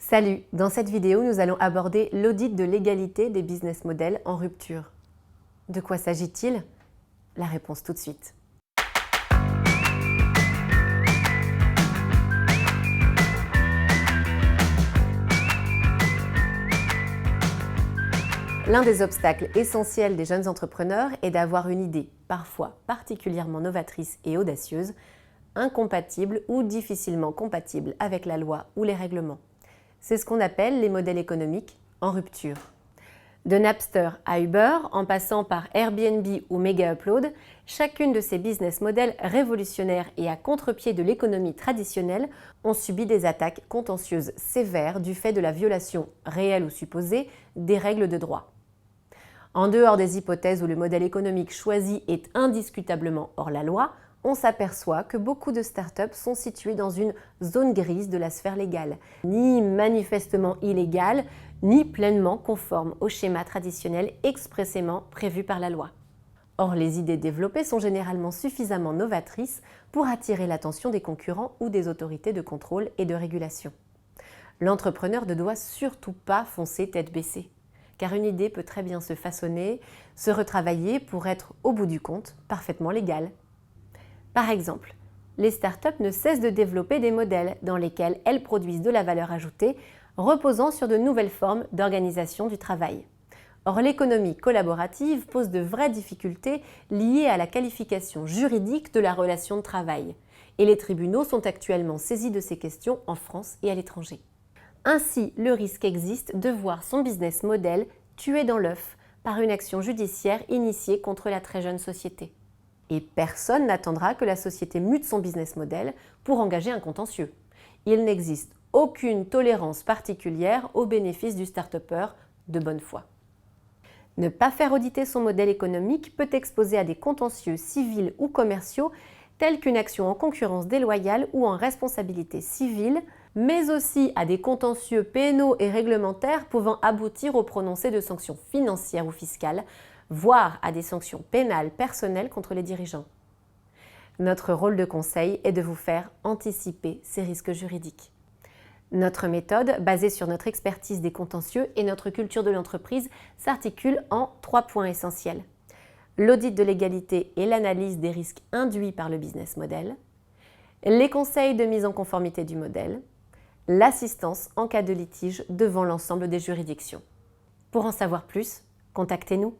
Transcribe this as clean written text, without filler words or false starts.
Salut! Dans cette vidéo, nous allons aborder l'audit de légalité des business models en rupture. De quoi s'agit-il? La réponse tout de suite. L'un des obstacles essentiels des jeunes entrepreneurs est d'avoir une idée, parfois particulièrement novatrice et audacieuse, incompatible ou difficilement compatible avec la loi ou les règlements. C'est ce qu'on appelle les modèles économiques en rupture. De Napster à Uber, en passant par Airbnb ou Mega Upload, chacune de ces business models révolutionnaires et à contre-pied de l'économie traditionnelle ont subi des attaques contentieuses sévères du fait de la violation, réelle ou supposée, des règles de droit. En dehors des hypothèses où le modèle économique choisi est indiscutablement hors la loi, on s'aperçoit que beaucoup de startups sont situées dans une zone grise de la sphère légale, ni manifestement illégale, ni pleinement conforme au schéma traditionnel expressément prévu par la loi. Or, les idées développées sont généralement suffisamment novatrices pour attirer l'attention des concurrents ou des autorités de contrôle et de régulation. L'entrepreneur ne doit surtout pas foncer tête baissée, car une idée peut très bien se façonner, se retravailler pour être, au bout du compte, parfaitement légale. Par exemple, les startups ne cessent de développer des modèles dans lesquels elles produisent de la valeur ajoutée reposant sur de nouvelles formes d'organisation du travail. Or, l'économie collaborative pose de vraies difficultés liées à la qualification juridique de la relation de travail, et les tribunaux sont actuellement saisis de ces questions en France et à l'étranger. Ainsi, le risque existe de voir son business model tué dans l'œuf par une action judiciaire initiée contre la très jeune société. Et personne n'attendra que la société mute son business model pour engager un contentieux. Il n'existe aucune tolérance particulière au bénéfice du start-upper de bonne foi. Ne pas faire auditer son modèle économique peut exposer à des contentieux civils ou commerciaux tels qu'une action en concurrence déloyale ou en responsabilité civile, mais aussi à des contentieux pénaux et réglementaires pouvant aboutir au prononcé de sanctions financières ou fiscales, voire à des sanctions pénales personnelles contre les dirigeants. Notre rôle de conseil est de vous faire anticiper ces risques juridiques. Notre méthode, basée sur notre expertise des contentieux et notre culture de l'entreprise, s'articule en 3 points essentiels. L'audit de légalité et l'analyse des risques induits par le business model, les conseils de mise en conformité du modèle, l'assistance en cas de litige devant l'ensemble des juridictions. Pour en savoir plus, contactez-nous.